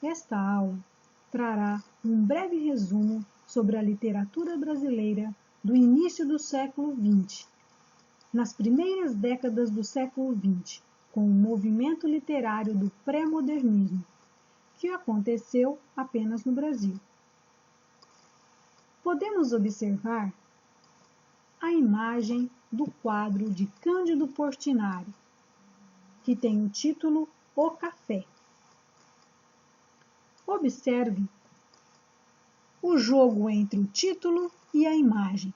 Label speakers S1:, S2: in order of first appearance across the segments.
S1: Esta aula trará um breve resumo sobre a literatura brasileira do início do século XX, nas primeiras décadas do século XX, com o movimento literário do pré-modernismo, que aconteceu apenas no Brasil. Podemos observar a imagem do quadro de Cândido Portinari, que tem o título O Café. Observe o jogo entre o título e a imagem.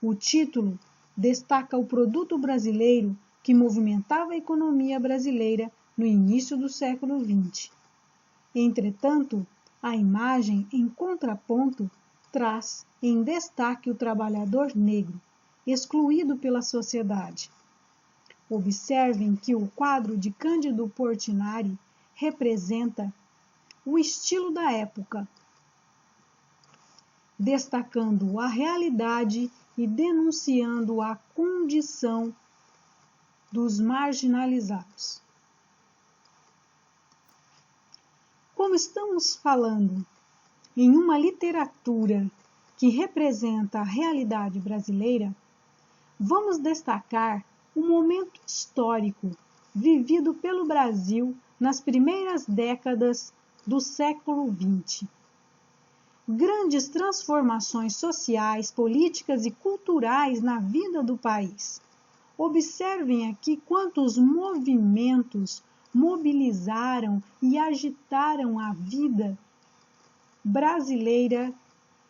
S1: O título destaca o produto brasileiro que movimentava a economia brasileira no início do século XX. Entretanto, a imagem, em contraponto, traz em destaque o trabalhador negro, excluído pela sociedade. Observem que o quadro de Cândido Portinari representa o estilo da época, destacando a realidade e denunciando a condição dos marginalizados. Como estamos falando em uma literatura que representa a realidade brasileira, vamos destacar o momento histórico vivido pelo Brasil nas primeiras décadas do século XX. Grandes transformações sociais, políticas e culturais na vida do país. Observem aqui quantos movimentos mobilizaram e agitaram a vida brasileira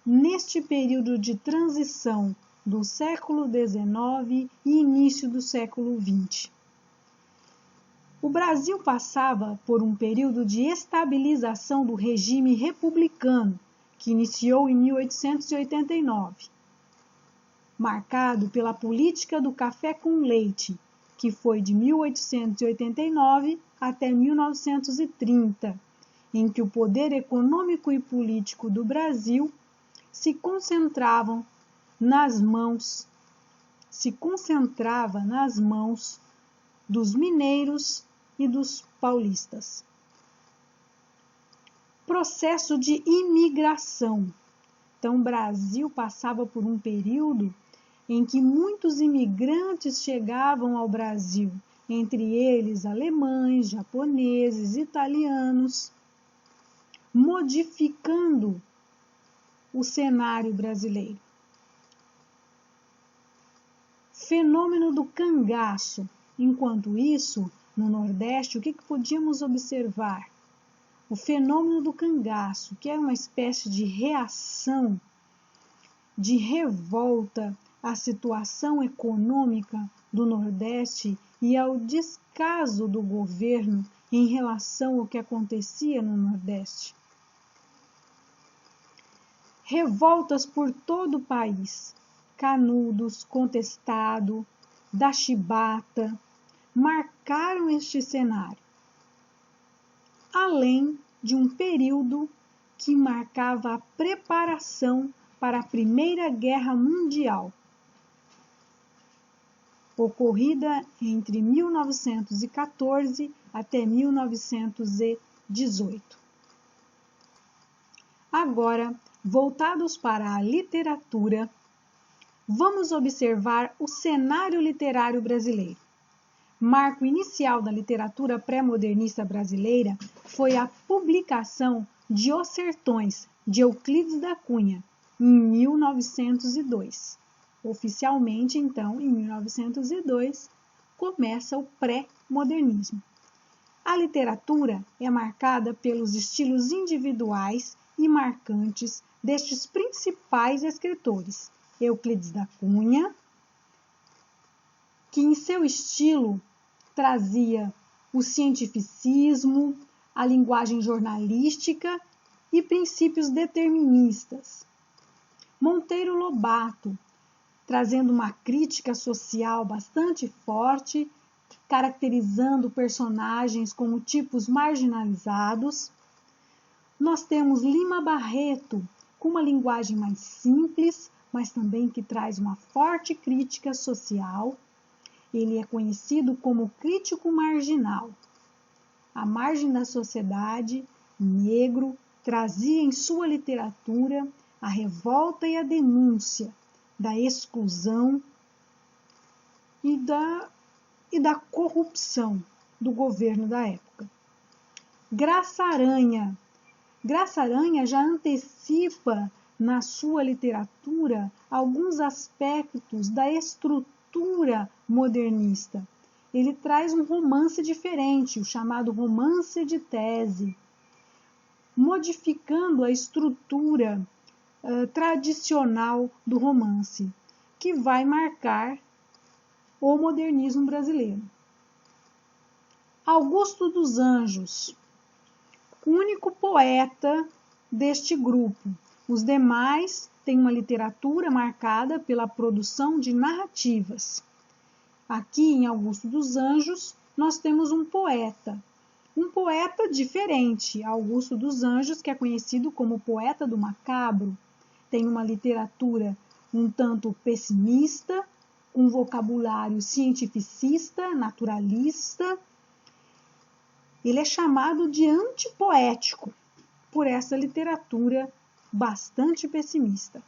S1: neste período de transição do século XIX e início do século XX. O Brasil passava por um período de estabilização do regime republicano, que iniciou em 1889, marcado pela política do café com leite, que foi de 1889 até 1930, em que o poder econômico e político do Brasil se concentrava nas mãos dos mineiros e dos paulistas. Processo de imigração. Então, o Brasil passava por um período em que muitos imigrantes chegavam ao Brasil, entre eles alemães, japoneses, italianos, modificando o cenário brasileiro. Fenômeno do cangaço. Enquanto isso, no Nordeste, o que podíamos observar? O fenômeno do cangaço, que é uma espécie de reação, de revolta à situação econômica do Nordeste e ao descaso do governo em relação ao que acontecia no Nordeste. Revoltas por todo o país, Canudos, Contestado, da Chibata, marcaram este cenário, além de um período que marcava a preparação para a Primeira Guerra Mundial, ocorrida entre 1914 até 1918. Agora, voltados para a literatura, vamos observar o cenário literário brasileiro. Marco inicial da literatura pré-modernista brasileira foi a publicação de Os Sertões, de Euclides da Cunha, em 1902. Oficialmente, então, em 1902, começa o pré-modernismo. A literatura é marcada pelos estilos individuais e marcantes destes principais escritores. Euclides da Cunha, que em seu estilo trazia o cientificismo, a linguagem jornalística e princípios deterministas. Monteiro Lobato, trazendo uma crítica social bastante forte, caracterizando personagens como tipos marginalizados. Nós temos Lima Barreto, com uma linguagem mais simples, mas também que traz uma forte crítica social. Ele é conhecido como crítico marginal, à margem da sociedade negro trazia em sua literatura a revolta e a denúncia da exclusão e da corrupção do governo da época. Graça Aranha já antecipa na sua literatura alguns aspectos da estrutura modernista. Ele traz um romance diferente, o chamado romance de tese, modificando a estrutura tradicional do romance, que vai marcar o modernismo brasileiro. Augusto dos Anjos, o único poeta deste grupo. Os demais têm uma literatura marcada pela produção de narrativas. Aqui em Augusto dos Anjos, nós temos um poeta diferente. Augusto dos Anjos, que é conhecido como poeta do macabro, tem uma literatura um tanto pessimista, um vocabulário cientificista, naturalista. Ele é chamado de antipoético por essa literatura bastante pessimista.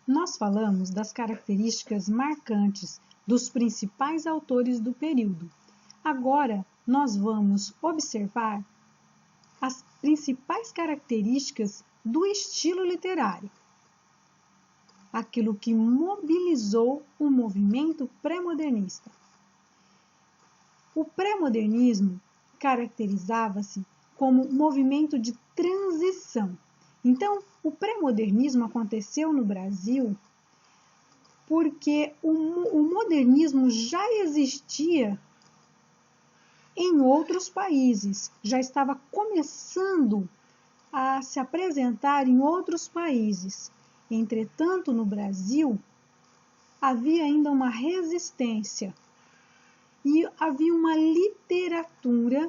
S1: Nós falamos das características marcantes dos principais autores do período. Agora, nós vamos observar as principais características do estilo literário, aquilo que mobilizou o movimento pré-modernista. O pré-modernismo caracterizava-se como um movimento de transição. Então, o pré-modernismo aconteceu no Brasil porque o modernismo já existia em outros países, já estava começando a se apresentar em outros países. Entretanto, no Brasil, havia ainda uma resistência e havia uma literatura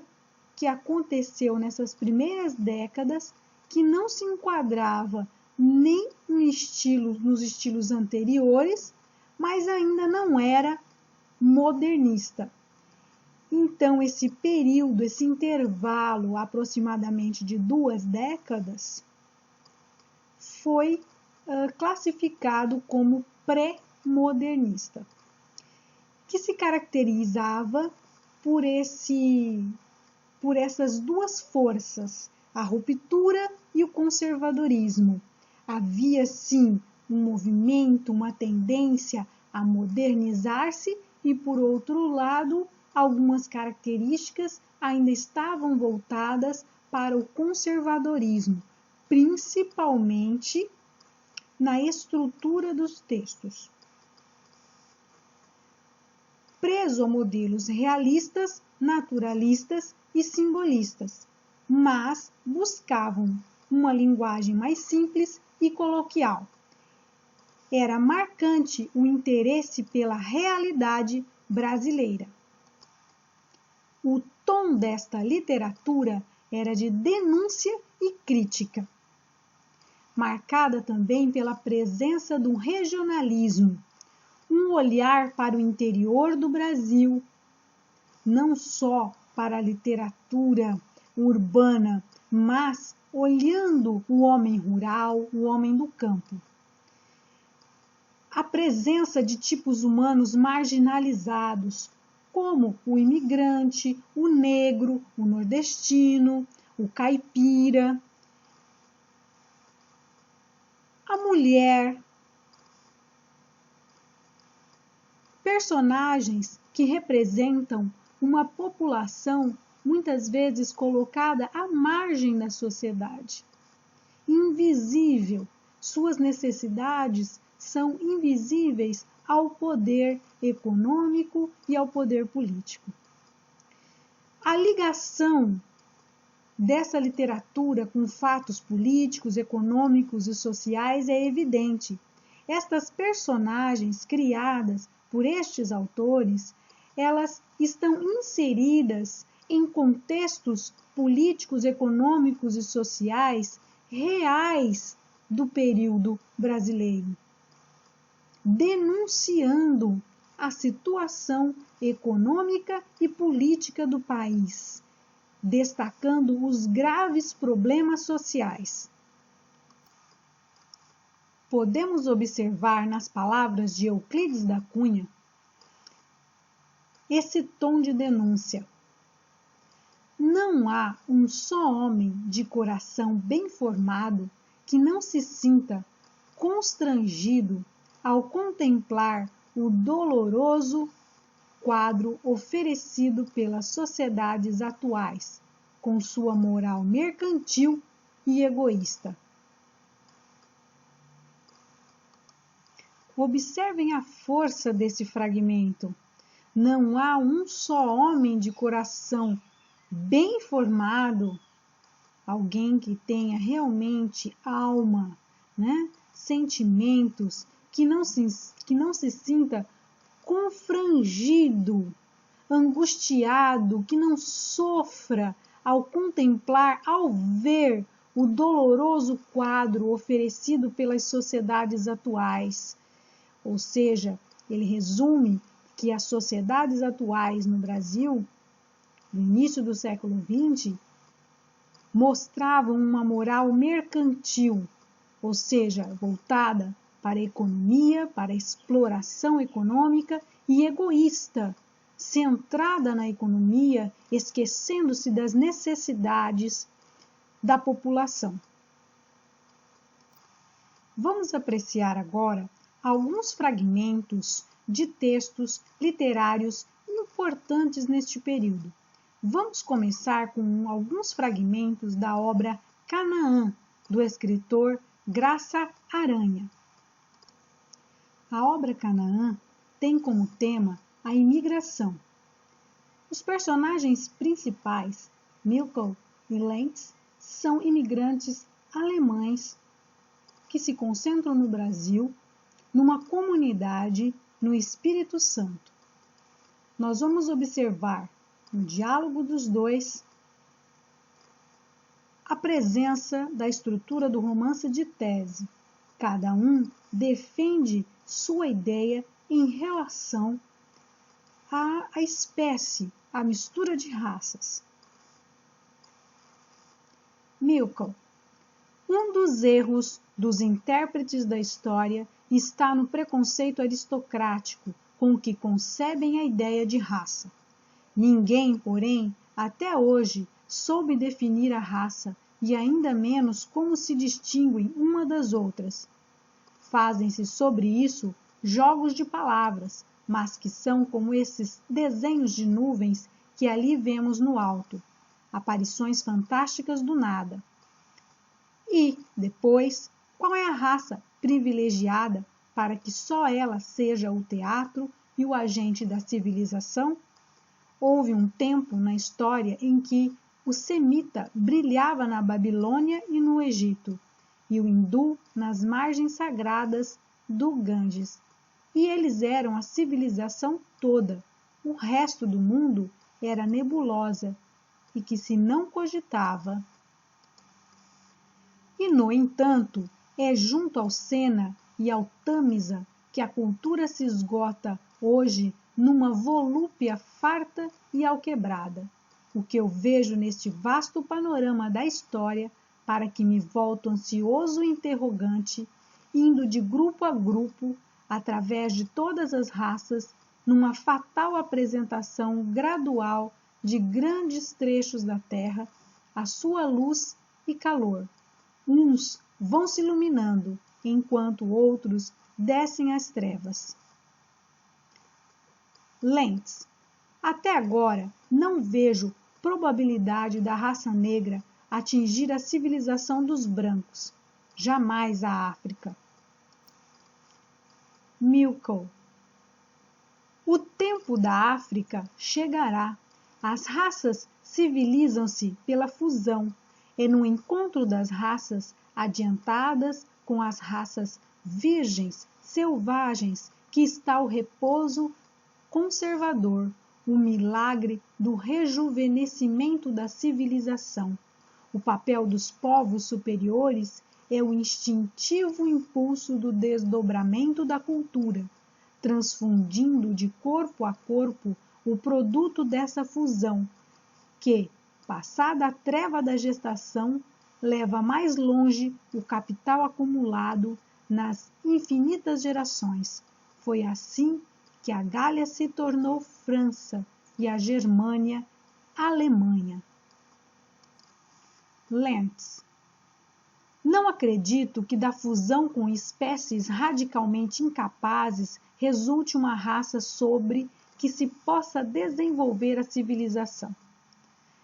S1: que aconteceu nessas primeiras décadas que não se enquadrava nem nos estilos anteriores, mas ainda não era modernista. Então, esse período, esse intervalo aproximadamente de 2 décadas, foi classificado como pré-modernista, que se caracterizava por essas duas forças, a ruptura e o conservadorismo. Havia, sim, um movimento, uma tendência a modernizar-se e, por outro lado, algumas características ainda estavam voltadas para o conservadorismo, principalmente na estrutura dos textos. Preso a modelos realistas, naturalistas e simbolistas, mas buscavam uma linguagem mais simples e coloquial. Era marcante o interesse pela realidade brasileira. O tom desta literatura era de denúncia e crítica, marcada também pela presença do regionalismo, um olhar para o interior do Brasil, não só para a literatura urbana, mas olhando o homem rural, o homem do campo. A presença de tipos humanos marginalizados, como o imigrante, o negro, o nordestino, o caipira, a mulher, personagens que representam uma população muitas vezes colocada à margem da sociedade, invisível. Suas necessidades são invisíveis ao poder econômico e ao poder político. A ligação dessa literatura com fatos políticos, econômicos e sociais é evidente. Estas personagens criadas por estes autores, elas estão inseridas em contextos políticos, econômicos e sociais reais do período brasileiro, denunciando a situação econômica e política do país, destacando os graves problemas sociais. Podemos observar nas palavras de Euclides da Cunha esse tom de denúncia. Não há um só homem de coração bem formado que não se sinta constrangido ao contemplar o doloroso quadro oferecido pelas sociedades atuais, com sua moral mercantil e egoísta. Observem a força desse fragmento. Não há um só homem de coração bem formado, alguém que tenha realmente alma, sentimentos, que não se sinta confrangido, angustiado, que não sofra ao contemplar, ao ver o doloroso quadro oferecido pelas sociedades atuais. Ou seja, ele resume que as sociedades atuais no Brasil, no início do século XX, mostravam uma moral mercantil, ou seja, voltada para a economia, para a exploração econômica e egoísta, centrada na economia, esquecendo-se das necessidades da população. Vamos apreciar agora alguns fragmentos de textos literários importantes neste período. Vamos começar com alguns fragmentos da obra Canaã, do escritor Graça Aranha. A obra Canaã tem como tema a imigração. Os personagens principais, Milton e Lentz, são imigrantes alemães que se concentram no Brasil, numa comunidade no Espírito Santo. Nós vamos observar no diálogo dos dois a presença da estrutura do romance de tese. Cada um defende sua ideia em relação à espécie, à mistura de raças. Milton. Um dos erros dos intérpretes da história está no preconceito aristocrático com o que concebem a ideia de raça. Ninguém, porém, até hoje, soube definir a raça e ainda menos como se distinguem uma das outras. Fazem-se sobre isso jogos de palavras, mas que são como esses desenhos de nuvens que ali vemos no alto, aparições fantásticas do nada. E, depois, qual é a raça privilegiada para que só ela seja o teatro e o agente da civilização? Houve um tempo na história em que o semita brilhava na Babilônia e no Egito, e o hindu nas margens sagradas do Ganges. E eles eram a civilização toda. O resto do mundo era nebulosa e que se não cogitava. E, no entanto, é junto ao Sena e ao Tâmisa que a cultura se esgota hoje numa volúpia farta e alquebrada. O que eu vejo neste vasto panorama da história, para que me volto ansioso e interrogante, indo de grupo a grupo, através de todas as raças, numa fatal apresentação gradual de grandes trechos da terra, a sua luz e calor. Uns vão se iluminando, enquanto outros descem às trevas. Lentz. Até agora, não vejo probabilidade da raça negra atingir a civilização dos brancos, jamais a África. Milton. O tempo da África chegará. As raças civilizam-se pela fusão, e no encontro das raças adiantadas com as raças virgens, selvagens, que está o repouso conservador, o milagre do rejuvenescimento da civilização. O papel dos povos superiores é o instintivo impulso do desdobramento da cultura, transfundindo de corpo a corpo o produto dessa fusão, que, Passada a treva da gestação, leva mais longe o capital acumulado nas infinitas gerações. Foi assim que a Gália se tornou França e a Germânia, Alemanha. Lentz. Não acredito que da fusão com espécies radicalmente incapazes resulte uma raça sobre que se possa desenvolver a civilização.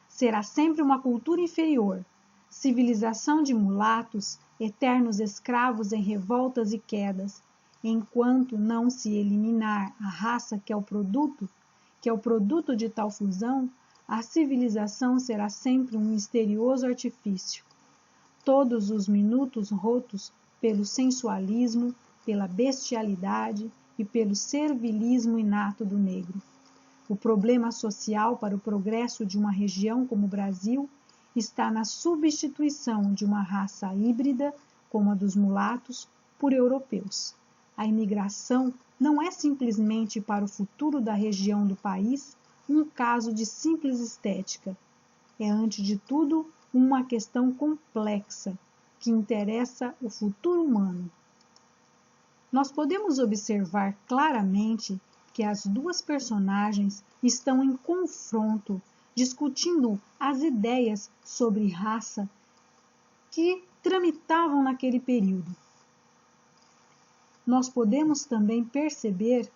S1: Será sempre uma cultura inferior, civilização de mulatos, eternos escravos em revoltas e quedas, enquanto não se eliminar a raça que é o produto de tal fusão, a civilização será sempre um misterioso artifício. Todos os minutos rotos pelo sensualismo, pela bestialidade e pelo servilismo inato do negro. O problema social para o progresso de uma região como o Brasil está na substituição de uma raça híbrida, como a dos mulatos, por europeus. A imigração não é simplesmente para o futuro da região do país um caso de simples estética. É, antes de tudo, uma questão complexa que interessa o futuro humano. Nós podemos observar claramente que as duas personagens estão em confronto, discutindo as ideias sobre raça que tramitavam naquele período. Nós podemos também perceber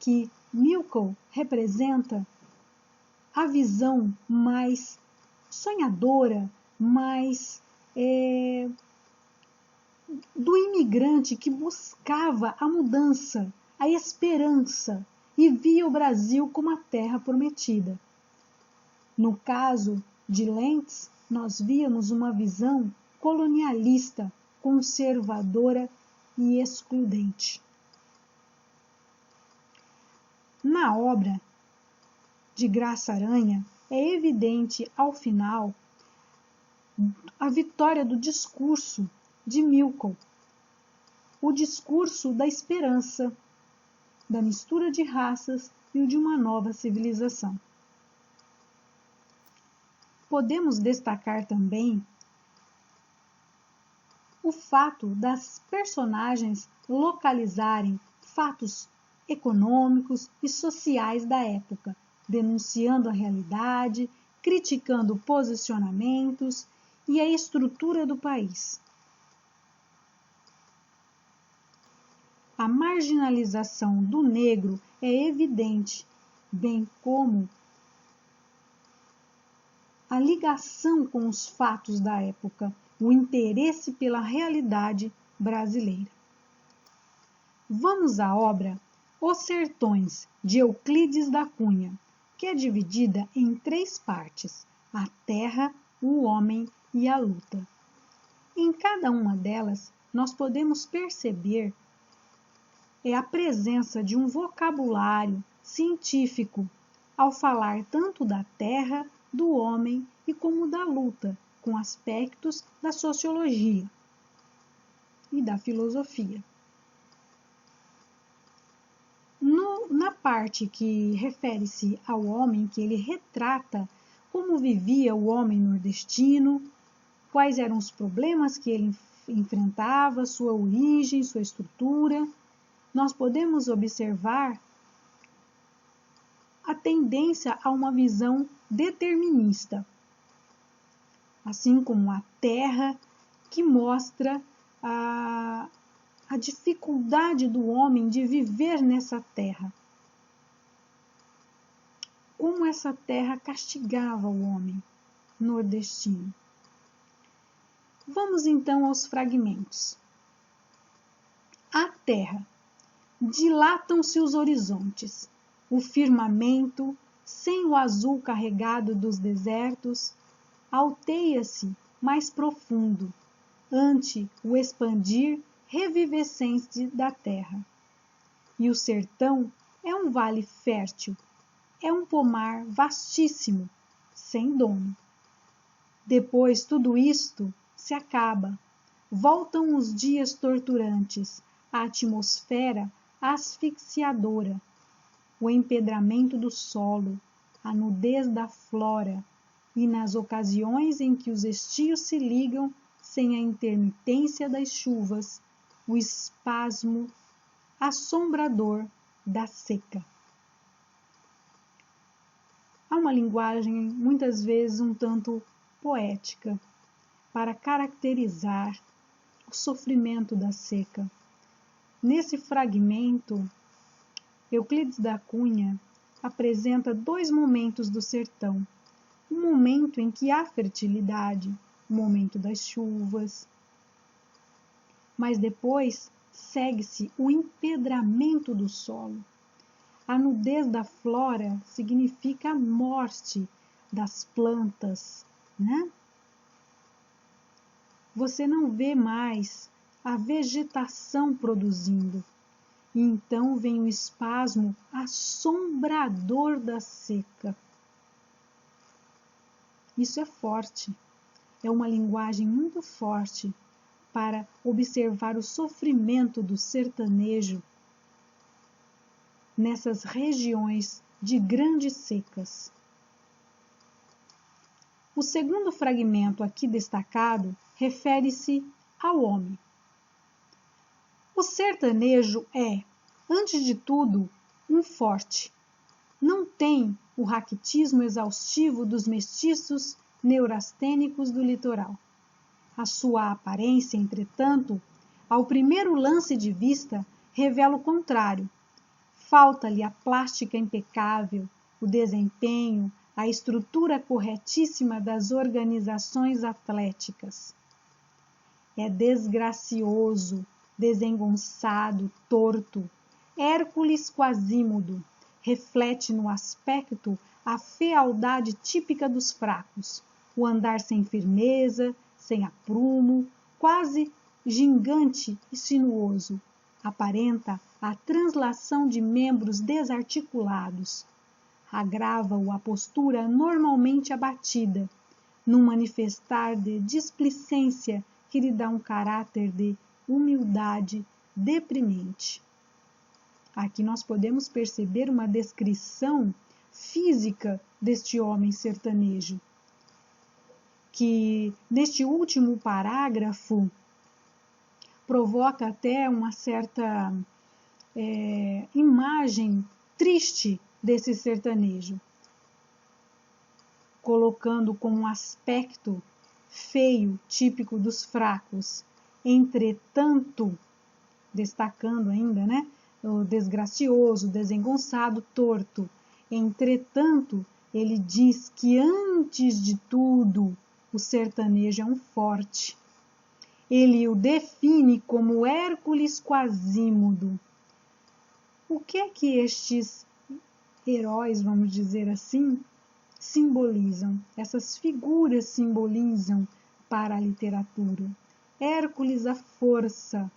S1: que Milton representa a visão mais sonhadora, mais do imigrante que buscava a mudança, a esperança e via o Brasil como a terra prometida. No caso de Lentz, nós víamos uma visão colonialista, conservadora e excludente. Na obra de Graça Aranha, é evidente ao final a vitória do discurso de Milton, o discurso da esperança, da mistura de raças e o de uma nova civilização. Podemos destacar também o fato das personagens localizarem fatos econômicos e sociais da época, denunciando a realidade, criticando posicionamentos e a estrutura do país. A marginalização do negro é evidente, bem como a ligação com os fatos da época, o interesse pela realidade brasileira. Vamos à obra Os Sertões, de Euclides da Cunha, que é dividida em 3 partes: a terra, o homem e a luta. Em cada uma delas, nós podemos perceber a presença de um vocabulário científico ao falar tanto da terra, do homem e como da luta, com aspectos da sociologia e da filosofia. Na parte que refere-se ao homem, que ele retrata como vivia o homem nordestino, quais eram os problemas que ele enfrentava, sua origem, sua estrutura, nós podemos observar a tendência a uma visão determinista, assim como a terra, que mostra a dificuldade do homem de viver nessa terra. Como essa terra castigava o homem nordestino. Vamos então aos fragmentos. A terra. Dilatam-se os horizontes. O firmamento, sem o azul carregado dos desertos, alteia-se mais profundo, ante o expandir revivescente da terra. E o sertão é um vale fértil, é um pomar vastíssimo, sem dono. Depois tudo isto se acaba, voltam os dias torturantes, a atmosfera asfixiadora, o empedramento do solo, a nudez da flora, e nas ocasiões em que os estios se ligam sem a intermitência das chuvas, o espasmo assombrador da seca. Há uma linguagem muitas vezes um tanto poética para caracterizar o sofrimento da seca. Nesse fragmento, Euclides da Cunha apresenta 2 momentos do sertão. Um momento em que há fertilidade, o momento das chuvas, mas depois segue-se o empedramento do solo. A nudez da flora significa a morte das plantas, né? Você não vê mais a vegetação produzindo. E então vem o espasmo assombrador da seca. Isso é forte. É uma linguagem muito forte para observar o sofrimento do sertanejo nessas regiões de grandes secas. O segundo fragmento aqui destacado refere-se ao homem. O sertanejo é, antes de tudo, um forte. Não tem o raquitismo exaustivo dos mestiços neurastênicos do litoral. A sua aparência, entretanto, ao primeiro lance de vista, revela o contrário. Falta-lhe a plástica impecável, o desempenho, a estrutura corretíssima das organizações atléticas. É desgracioso, desengonçado, torto. Hércules Quasímodo reflete no aspecto a fealdade típica dos fracos, o andar sem firmeza, sem aprumo, quase gigante e sinuoso. Aparenta a translação de membros desarticulados. Agrava-o a postura normalmente abatida, num manifestar de displicência que lhe dá um caráter de humildade deprimente. Aqui nós podemos perceber uma descrição física deste homem sertanejo, que neste último parágrafo provoca até uma certa imagem triste desse sertanejo, colocando com um aspecto feio, típico dos fracos. Entretanto, destacando ainda, né, o desgracioso, desengonçado, torto. Entretanto, ele diz que antes de tudo, o sertanejo é um forte. Ele o define como Hércules Quasímodo. O que é que estes heróis, vamos dizer assim, simbolizam? Essas figuras simbolizam para a literatura. Hércules, a força,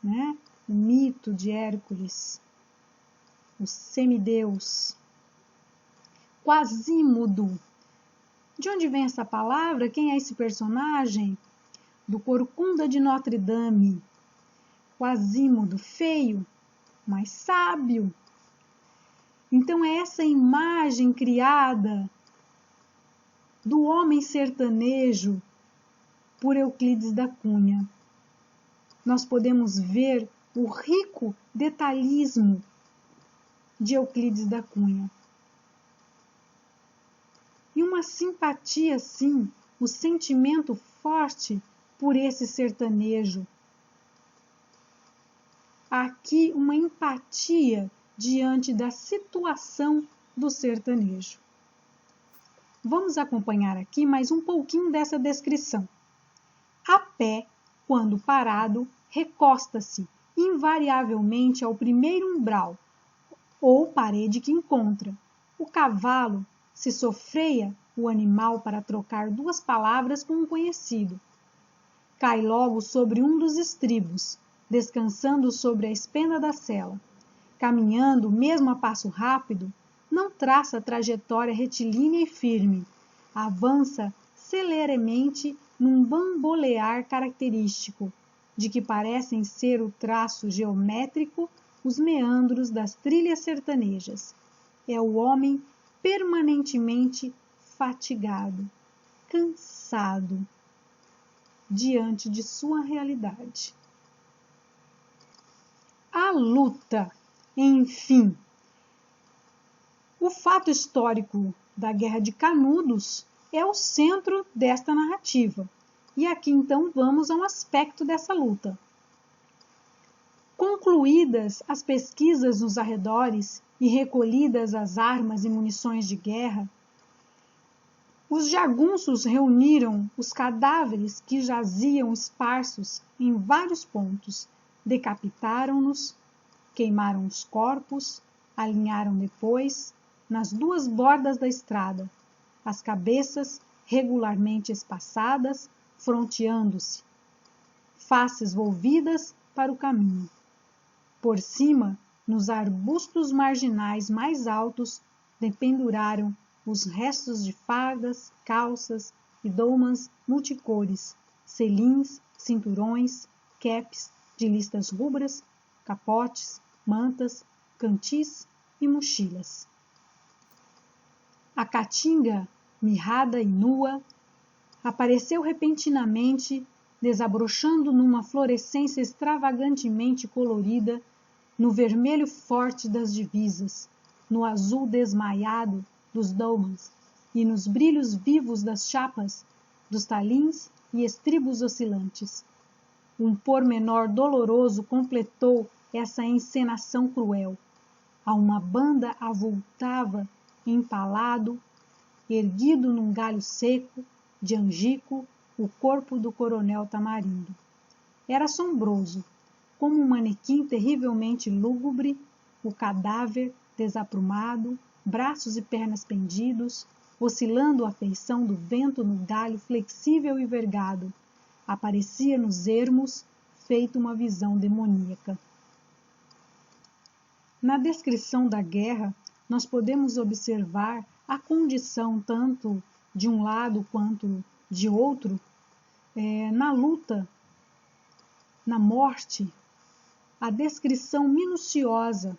S1: né? O mito de Hércules, o semideus. Quasímodo. De onde vem essa palavra? Quem é esse personagem? Do Corcunda de Notre Dame. Quasímodo, feio, mas sábio. Então é essa imagem criada do homem sertanejo por Euclides da Cunha. Nós podemos ver o rico detalhismo de Euclides da Cunha. E uma simpatia, sim, o sentimento forte por esse sertanejo. Aqui uma empatia diante da situação do sertanejo. Vamos acompanhar aqui mais um pouquinho dessa descrição. A pé, quando parado, recosta-se invariavelmente ao primeiro umbral ou parede que encontra. O cavalo se sofreia o animal para trocar 2 palavras com um conhecido. Cai logo sobre um dos estribos, descansando sobre a espenda da sela. Caminhando, mesmo a passo rápido, não traça trajetória retilínea e firme. Avança celeremente num bambolear característico, de que parecem ser o traço geométrico os meandros das trilhas sertanejas. É o homem permanentemente fatigado, cansado diante de sua realidade. A luta, enfim. O fato histórico da Guerra de Canudos é o centro desta narrativa. E aqui então vamos a um aspecto dessa luta. Concluídas as pesquisas nos arredores e recolhidas as armas e munições de guerra, os jagunços reuniram os cadáveres que jaziam esparsos em vários pontos, decapitaram-nos, queimaram os corpos, alinharam depois, nas duas bordas da estrada, as cabeças regularmente espaçadas, fronteando-se, faces volvidas para o caminho. Por cima, nos arbustos marginais mais altos, dependuraram os restos de fardas, calças e doumas multicores, selins, cinturões, capes de listas rubras, capotes, mantas, cantis e mochilas. A caatinga, mirrada e nua, apareceu repentinamente, desabrochando numa florescência extravagantemente colorida, no vermelho forte das divisas, no azul desmaiado dos dolmans e nos brilhos vivos das chapas, dos talins e estribos oscilantes. Um pormenor doloroso completou essa encenação cruel. A uma banda avultava, empalado, erguido num galho seco, de angico, o corpo do coronel Tamarindo. Era assombroso, como um manequim terrivelmente lúgubre, o cadáver desaprumado, braços e pernas pendidos, oscilando à feição do vento no galho flexível e vergado, aparecia nos ermos, feito uma visão demoníaca. Na descrição da guerra, nós podemos observar a condição tanto de um lado quanto de outro, na luta, na morte, a descrição minuciosa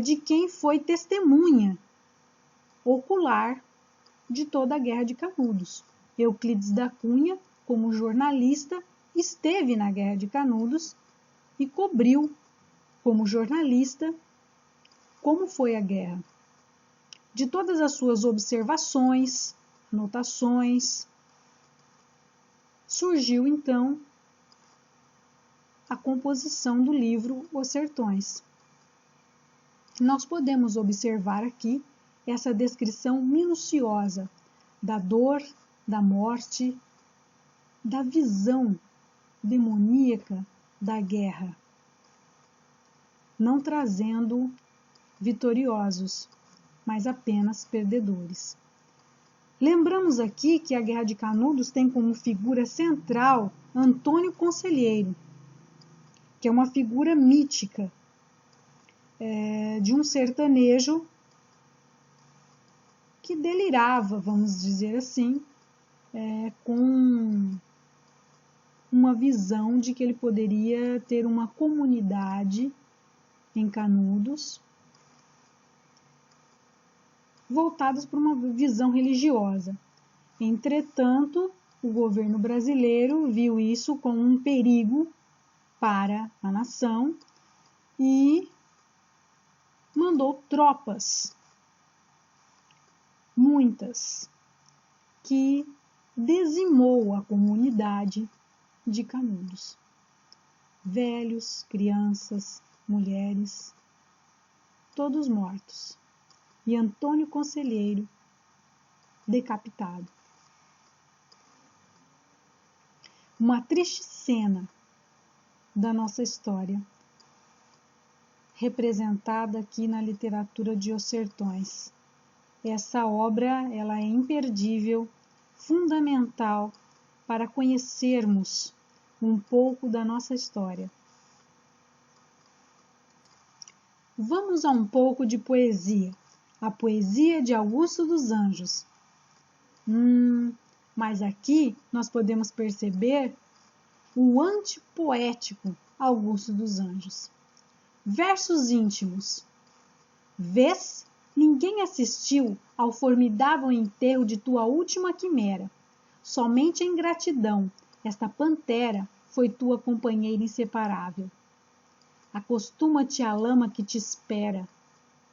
S1: de quem foi testemunha ocular de toda a Guerra de Canudos. Euclides da Cunha, como jornalista, esteve na Guerra de Canudos e cobriu, como jornalista, como foi a guerra. De todas as suas observações, anotações, surgiu então a composição do livro Os Sertões. Nós podemos observar aqui essa descrição minuciosa da dor, da morte, da visão demoníaca da guerra, não trazendo vitoriosos, mas apenas perdedores. Lembramos aqui que a Guerra de Canudos tem como figura central Antônio Conselheiro, que é uma figura mítica de um sertanejo que delirava, vamos dizer assim, com uma visão de que ele poderia ter uma comunidade em Canudos voltadas para uma visão religiosa. Entretanto, o governo brasileiro viu isso como um perigo para a nação e mandou tropas, muitas, que dizimou a comunidade de Canudos. Velhos, crianças, mulheres, todos mortos. E Antônio Conselheiro decapitado. Uma triste cena da nossa história, representada aqui na literatura de Os Sertões. Essa obra ela é imperdível, fundamental para conhecermos um pouco da nossa história. Vamos a um pouco de poesia. A poesia de Augusto dos Anjos. Mas aqui nós podemos perceber o antipoético Augusto dos Anjos. Versos íntimos. Vês Ninguém assistiu ao formidável enterro de tua última quimera. Somente a ingratidão, esta pantera, foi tua companheira inseparável. Acostuma-te à lama que te espera.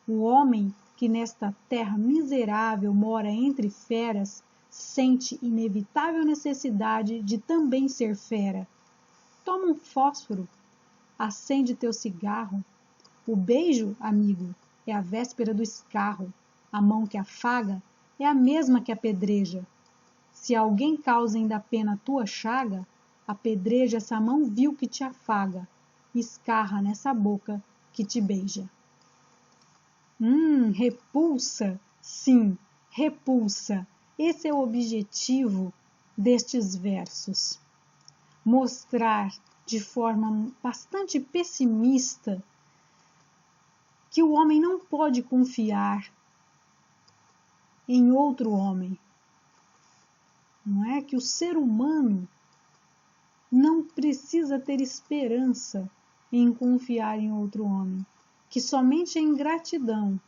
S1: O homem que nesta terra miserável mora entre feras, sente inevitável necessidade de também ser fera. Toma um fósforo, acende teu cigarro. O beijo, amigo, é a véspera do escarro. A mão que afaga é a mesma que apedreja. Se alguém causa ainda pena a tua chaga, apedreja essa mão vil que te afaga, escarra nessa boca que te beija. Repulsa, sim, repulsa. Esse é o objetivo destes versos. Mostrar de forma bastante pessimista que o homem não pode confiar em outro homem. Não é que o ser humano não precisa ter esperança em confiar em outro homem, que somente a ingratidão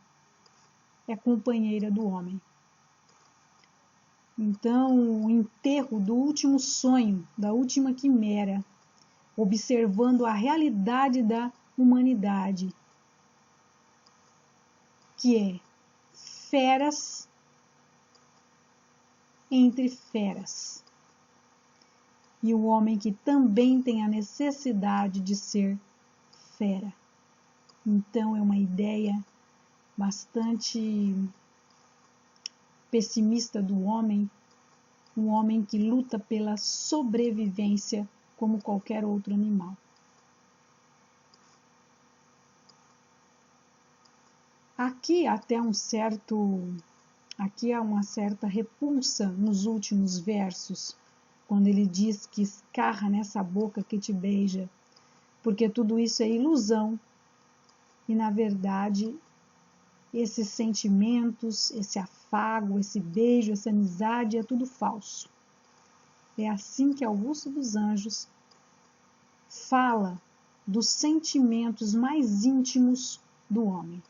S1: é companheira do homem. Então, o enterro do último sonho, da última quimera, observando a realidade da humanidade, que é feras entre feras. E o homem que também tem a necessidade de ser fera. Então é uma ideia bastante pessimista do homem, um homem que luta pela sobrevivência como qualquer outro animal. Aqui há uma certa repulsa nos últimos versos, quando ele diz que escarra nessa boca que te beija, porque tudo isso é ilusão e, na verdade, esses sentimentos, esse afago, esse beijo, essa amizade é tudo falso. É assim que Augusto dos Anjos fala dos sentimentos mais íntimos do homem.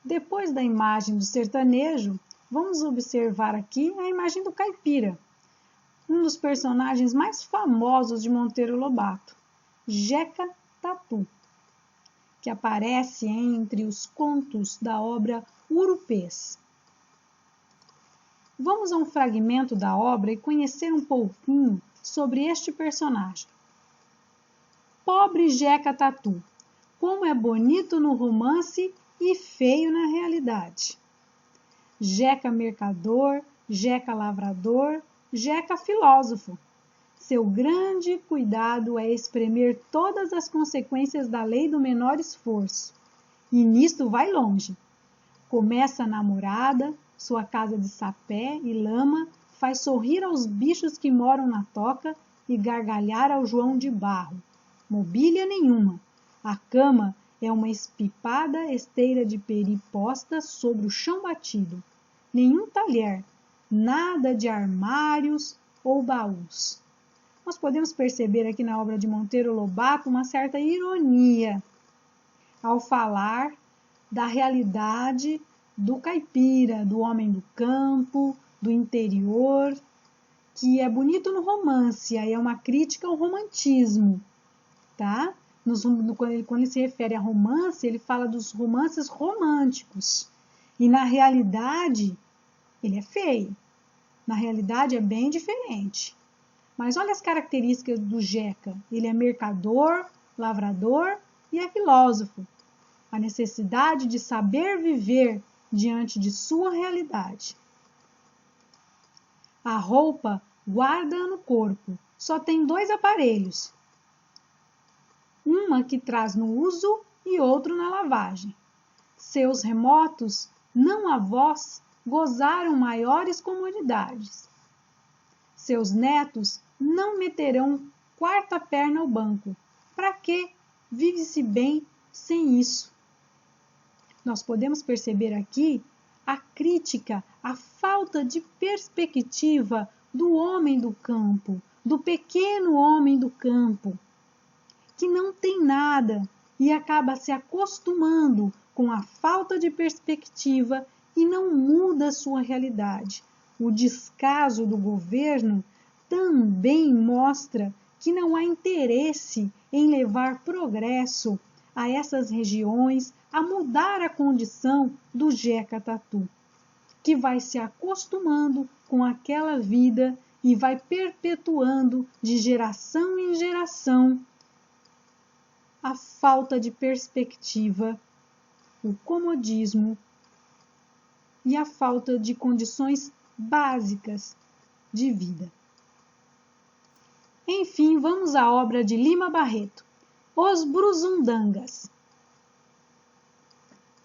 S1: Depois da imagem do sertanejo, vamos observar aqui a imagem do caipira, um dos personagens mais famosos de Monteiro Lobato, Jeca Tatu, que aparece entre os contos da obra Urupês. Vamos a um fragmento da obra e conhecer um pouquinho sobre este personagem. Pobre Jeca Tatu, como é bonito no romance e feio na realidade. Jeca mercador, Jeca lavrador, Jeca filósofo. Seu grande cuidado é espremer todas as consequências da lei do menor esforço. E nisto vai longe. Começa a namorada, sua casa de sapé e lama, faz sorrir aos bichos que moram na toca e gargalhar ao João de barro. Mobília nenhuma. A cama é uma espipada esteira de peri posta sobre o chão batido. Nenhum talher, nada de armários ou baús. Nós podemos perceber aqui na obra de Monteiro Lobato uma certa ironia ao falar da realidade do caipira, do homem do campo, do interior, que é bonito no romance, aí é uma crítica ao romantismo, tá? Quando ele se refere a romance, ele fala dos romances românticos. E na realidade, ele é feio. Na realidade, é bem diferente. Mas olha as características do Jeca. Ele é mercador, lavrador e é filósofo. A necessidade de saber viver diante de sua realidade. A roupa guarda no corpo. Só tem 2 aparelhos. Uma que traz no uso e outro na lavagem. Seus remotos, não avós, gozaram maiores comodidades. Seus netos não meterão 4ª perna ao banco. Para quê? Vive-se bem sem isso. Nós podemos perceber aqui a crítica, a falta de perspectiva do homem do campo, do pequeno homem do campo, que não tem nada, e acaba se acostumando com a falta de perspectiva e não muda sua realidade. O descaso do governo também mostra que não há interesse em levar progresso a essas regiões, a mudar a condição do Jeca Tatu, que vai se acostumando com aquela vida e vai perpetuando de geração em geração a falta de perspectiva, o comodismo e a falta de condições básicas de vida. Enfim, vamos à obra de Lima Barreto, Os Brusundangas.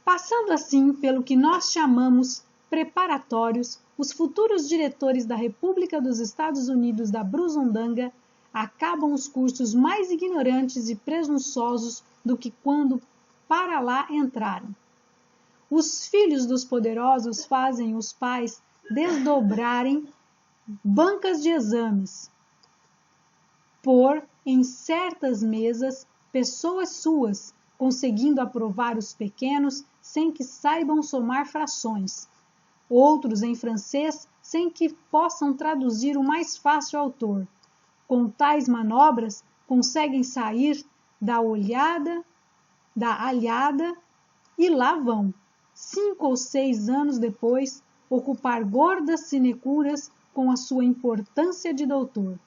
S1: Passando assim pelo que nós chamamos preparatórios, os futuros diretores da República dos Estados Unidos da Brusundanga acabam os cursos mais ignorantes e presunçosos do que quando para lá entraram. Os filhos dos poderosos fazem os pais desdobrarem bancas de exames, pôr em certas mesas pessoas suas, conseguindo aprovar os pequenos sem que saibam somar frações, outros em francês sem que possam traduzir o mais fácil autor. Com tais manobras, conseguem sair da alhada e lá vão, 5 ou 6 anos depois, ocupar gordas sinecuras com a sua importância de doutor.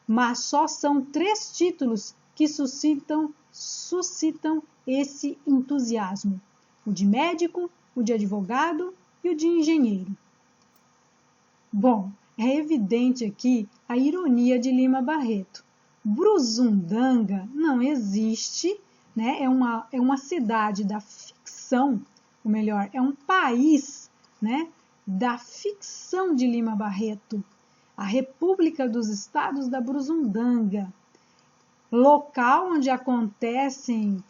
S1: Mas só são 3 títulos que suscitam esse entusiasmo: o de médico, o de advogado e o de engenheiro. Bom, é evidente aqui a ironia de Lima Barreto. Brusundanga não existe, né? É uma cidade da ficção, ou melhor, é um país, né, da ficção de Lima Barreto, a República dos Estados da Brusundanga, local onde acontecem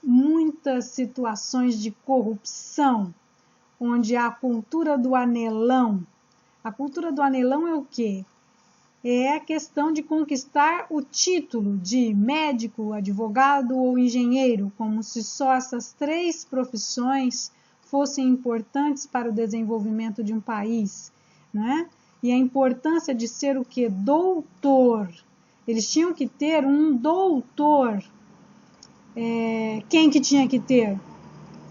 S1: muitas situações de corrupção, onde há a cultura do anelão. A cultura do anelão é o quê? É a questão de conquistar o título de médico, advogado ou engenheiro, como se só essas 3 profissões fossem importantes para o desenvolvimento de um país, né? E a importância de ser o quê? Doutor. Eles tinham que ter um doutor. Quem que tinha que ter?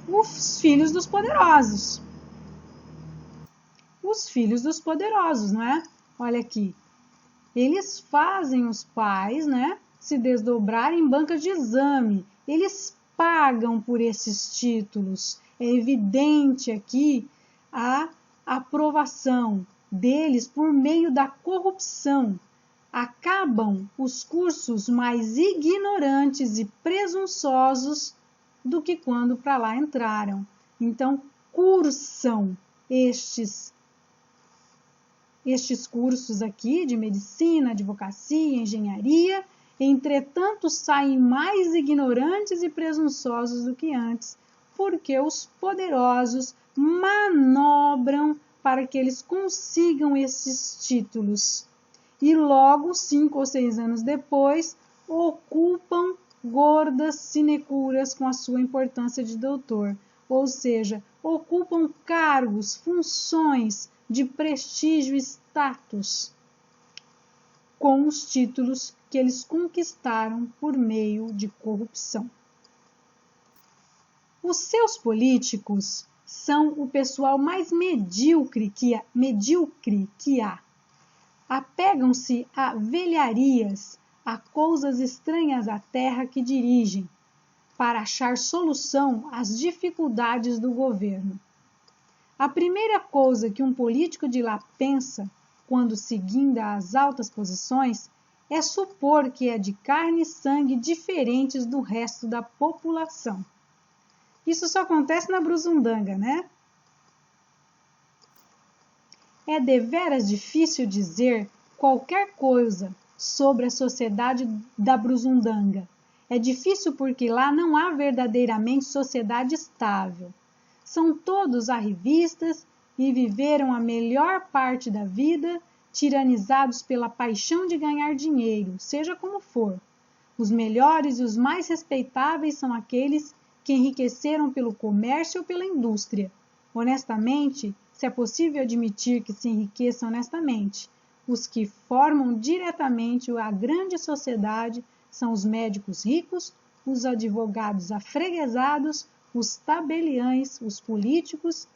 S1: Os filhos dos poderosos. Os filhos dos poderosos, não é? Olha aqui. Eles fazem os pais, né, se desdobrarem em bancas de exame. Eles pagam por esses títulos. É evidente aqui a aprovação deles por meio da corrupção. Acabam os cursos mais ignorantes e presunçosos do que quando para lá entraram. Então, cursam estes cursos aqui de medicina, advocacia, engenharia, entretanto saem mais ignorantes e presunçosos do que antes, porque os poderosos manobram para que eles consigam esses títulos. E logo, 5 ou 6 anos depois, ocupam gordas sinecuras com a sua importância de doutor, ou seja, ocupam cargos, funções de prestígio e status com os títulos que eles conquistaram por meio de corrupção. Os seus políticos são o pessoal mais medíocre que há. Apegam-se a velharias, a coisas estranhas à terra que dirigem, para achar solução às dificuldades do governo. A primeira coisa que um político de lá pensa, quando se guinda às altas posições, é supor que é de carne e sangue diferentes do resto da população. Isso só acontece na Brusundanga, né? É deveras difícil dizer qualquer coisa sobre a sociedade da Brusundanga. É difícil porque lá não há verdadeiramente sociedade estável. São todos arrivistas e viveram a melhor parte da vida tiranizados pela paixão de ganhar dinheiro, seja como for. Os melhores e os mais respeitáveis são aqueles que enriqueceram pelo comércio ou pela indústria. Honestamente, se é possível admitir que se enriqueçam honestamente, os que formam diretamente a grande sociedade são os médicos ricos, os advogados afreguesados, os tabeliães, os políticos,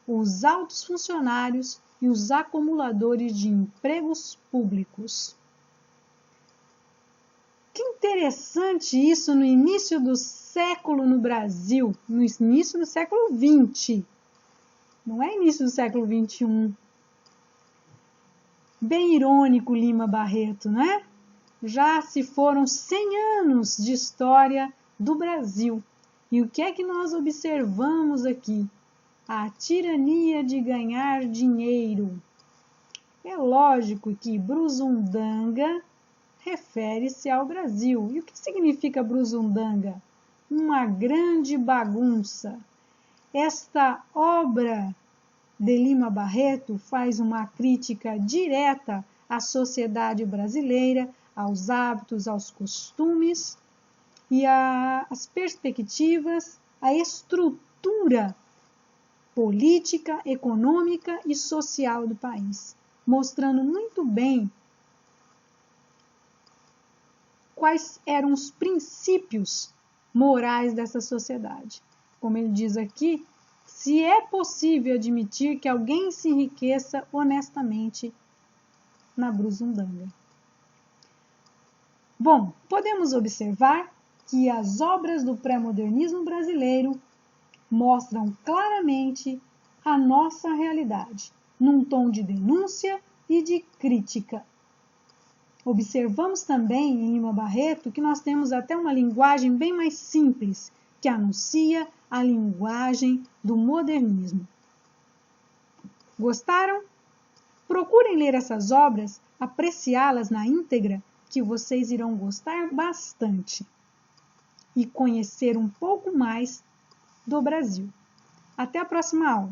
S1: os altos funcionários e os acumuladores de empregos públicos. Que interessante isso no início do século no Brasil, no início do século XX. Não é início do século XXI. Bem irônico, Lima Barreto, né? Já se foram 100 anos de história do Brasil. E o que é que nós observamos aqui? A tirania de ganhar dinheiro. É lógico que Brusundanga refere-se ao Brasil. E o que significa Brusundanga? Uma grande bagunça. Esta obra de Lima Barreto faz uma crítica direta à sociedade brasileira, aos hábitos, aos costumes e às perspectivas, à estrutura política, econômica e social do país, mostrando muito bem quais eram os princípios morais dessa sociedade. Como ele diz aqui, se é possível admitir que alguém se enriqueça honestamente na Brusundanga. Bom, podemos observar que as obras do pré-modernismo brasileiro mostram claramente a nossa realidade, num tom de denúncia e de crítica. Observamos também em Lima Barreto que nós temos até uma linguagem bem mais simples, que anuncia a linguagem do modernismo. Gostaram? Procurem ler essas obras, apreciá-las na íntegra, que vocês irão gostar bastante e conhecer um pouco mais do Brasil. Até a próxima aula!